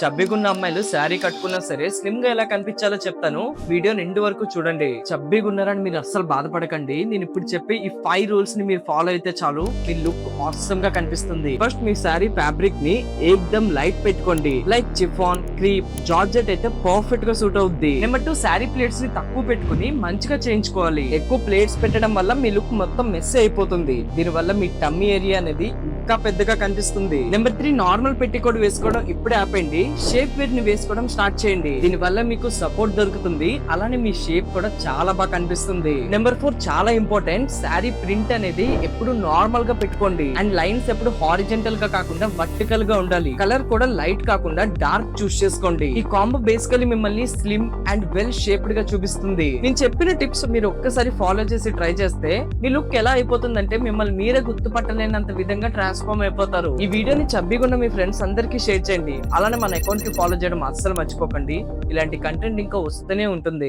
చబ్బిగున్న అమ్మాయిలు శారీ కట్టుకున్నా సరే స్లిమ్ గా ఎలా కనిపించాలో చెప్తాను. వీడియో నిండు వరకు చూడండి. చబ్బిగున్నారని మీరు అస్సలు బాధపడకండి. నేను ఇప్పుడు చెప్పే ఈ 5 రూల్స్ ని మీరు ఫాలో అయితే చాలు మీ లుక్ ఆసమ్ గా కనిపిస్తుంది. ఫస్ట్ మీ శారీ ఫ్యాబ్రిక్ ని ఏకదం లైట్ పెట్టుకోండి. లైక్ చిఫాన్, క్రీప్, జార్జెట్ అయితే పర్ఫెక్ట్ గా సూట్ అవుద్ది. నెంబర్ 2, శారీ ప్లేట్స్ ని తక్కువ పెట్టుకుని మంచిగా చేయించుకోవాలి. ఎక్కువ ప్లేట్స్ పెట్టడం వల్ల మీ లుక్ మొత్తం మెస్ అయిపోతుంది. దీని వల్ల మీ టమ్మీ ఏరియా అనేది ఇంకా పెద్దగా కనిపిస్తుంది. నెంబర్ 3, నార్మల్ పెట్టికోట్ వేసుకోవడం ఇప్పుడే ఆపండి. షేప్ వేర్ ని వేసుకోవడం స్టార్ట్ చేయండి. దీని వల్ల మీకు సపోర్ట్ దొరుకుతుంది. అలానే మీ షేప్ కూడా చాలా బాగా కనిపిస్తుంది. నెంబర్ 4, చాలా ఇంపార్టెంట్, శారీ ప్రింట్ అనేది ఎప్పుడు నార్మల్ గా పెట్టుకోండి. అండ్ లైన్స్ ఎప్పుడు హారిజెంటల్ గా కాకుండా వర్టికల్ గా ఉండాలి. కలర్ కూడా లైట్ కాకుండా డార్క్ చూస్ చేసుకోండి. ఈ కాంబో బేసికలీ మిమ్మల్ని స్లిమ్ అండ్ వెల్ షేప్డ్ గా చూపిస్తుంది. నేను చెప్పిన టిప్స్ మీరు ఒక్కసారి ఫాలో చేసి ట్రై చేస్తే మీ లుక్ ఎలా అయిపోతుందంటే మిమ్మల్ని మీరే గుర్తుపట్టలేనంత విధంగా ట్రాన్స్ఫార్మ్ అయిపోతారు. ఈ వీడియోని చబ్బిగున్న మీ ఫ్రెండ్స్ అందరికీ షేర్ చేయండి. అలానే మన అకౌంట్ కి ఫాలో చేయడం అస్సలు మర్చిపోకండి. ఇలాంటి కంటెంట్ ఇంకా వస్తూనే ఉంటుంది.